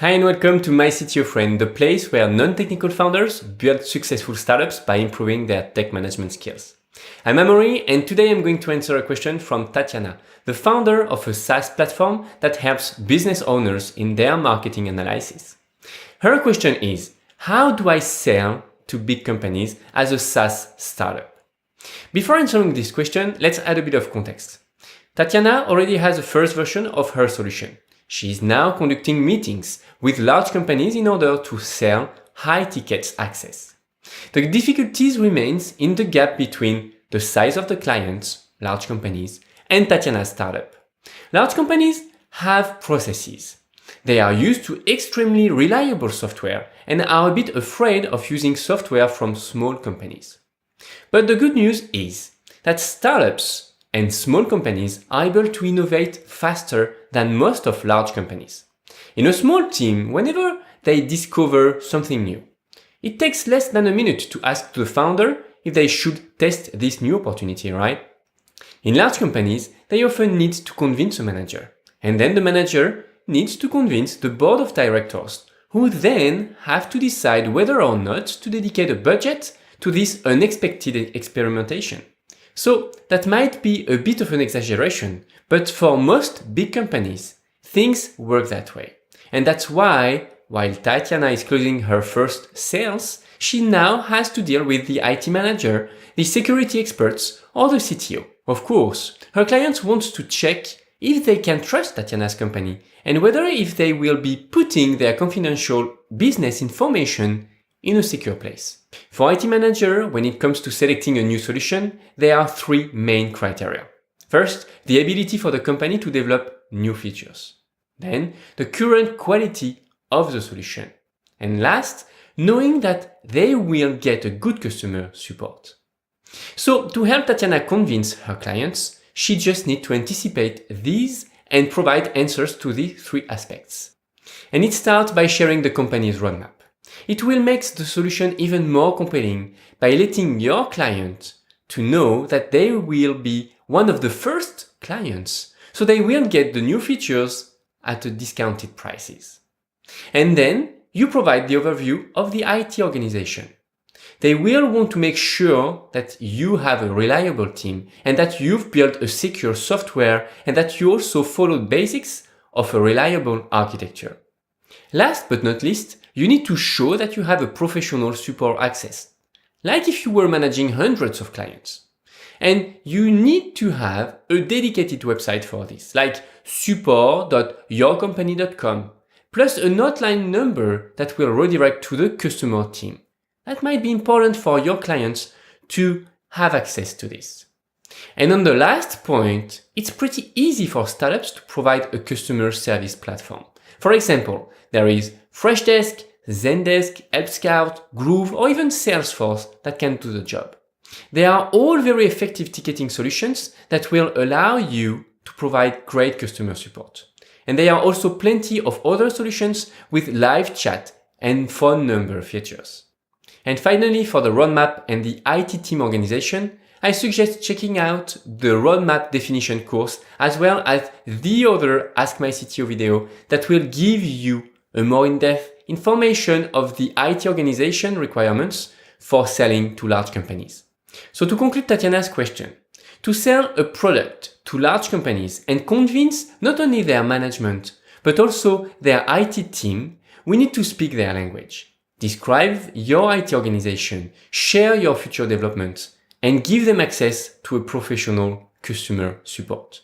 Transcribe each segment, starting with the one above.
Hi and welcome to MyCTOfriend, the place where non-technical founders build successful startups by improving their tech management skills. I'm Amaury and today I'm going to answer a question from Tatiana, the founder of a SaaS platform that helps business owners in their marketing analysis. Her question is, how do I sell to big companies as a SaaS startup? Before answering this question, let's add a bit of context. Tatiana already has a first version of her solution. She is now conducting meetings with large companies in order to sell high-ticket access. The difficulties remains in the gap between the size of the clients, large companies, and Tatiana's startup. Large companies have processes. They are used to extremely reliable software and are a bit afraid of using software from small companies. But the good news is that startups and small companies are able to innovate faster than most of large companies. In a small team, whenever they discover something new, it takes less than a minute to ask the founder if they should test this new opportunity, right? In large companies, they often need to convince a manager, and then the manager needs to convince the board of directors, who then have to decide whether or not to dedicate a budget to this unexpected experimentation. So that might be a bit of an exaggeration, but for most big companies, things work that way. And that's why, while Tatiana is closing her first sales, she now has to deal with the IT manager, the security experts, or the CTO. Of course, her clients want to check if they can trust Tatiana's company and whether if they will be putting their confidential business information in a secure place. For IT manager, when it comes to selecting a new solution, there are three main criteria. First, the ability for the company to develop new features. Then, the current quality of the solution. And last, knowing that they will get a good customer support. So, to help Tatiana convince her clients, she just needs to anticipate these and provide answers to these three aspects. And it starts by sharing the company's roadmap. It will make the solution even more compelling by letting your client to know that they will be one of the first clients, so they will get the new features at a discounted prices. And then you provide the overview of the IT organization. They will want to make sure that you have a reliable team and that you've built a secure software and that you also follow basics of a reliable architecture. Last but not least, you need to show that you have a professional support access, like if you were managing hundreds of clients. And you need to have a dedicated website for this, like support.yourcompany.com, plus an hotline number that will redirect to the customer team. That might be important for your clients to have access to this. And on the last point, it's pretty easy for startups to provide a customer service platform. For example, there is Freshdesk, Zendesk, HelpScout, Groove, or even Salesforce that can do the job. They are all very effective ticketing solutions that will allow you to provide great customer support. And there are also plenty of other solutions with live chat and phone number features. And finally, for the roadmap and the IT team organization, I suggest checking out the roadmap definition course as well as the other Ask My CTO video that will give you a more in-depth information of the IT organization requirements for selling to large companies. So to conclude Tatiana's question, to sell a product to large companies and convince not only their management, but also their IT team, we need to speak their language. Describe your IT organization, share your future developments, and give them access to a professional customer support.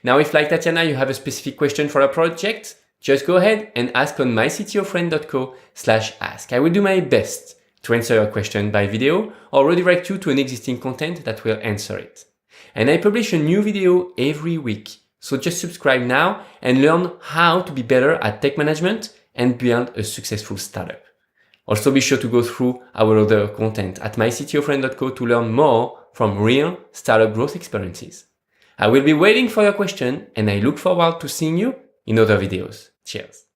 Now, if like Tatiana, you have a specific question for a project, just go ahead and ask on myctofriend.co/ask. I will do my best to answer your question by video or redirect you to an existing content that will answer it. And I publish a new video every week, so just subscribe now and learn how to be better at tech management and build a successful startup. Also be sure to go through our other content at myctofriend.co to learn more from real startup growth experiences. I will be waiting for your question and I look forward to seeing you in other videos. Cheers.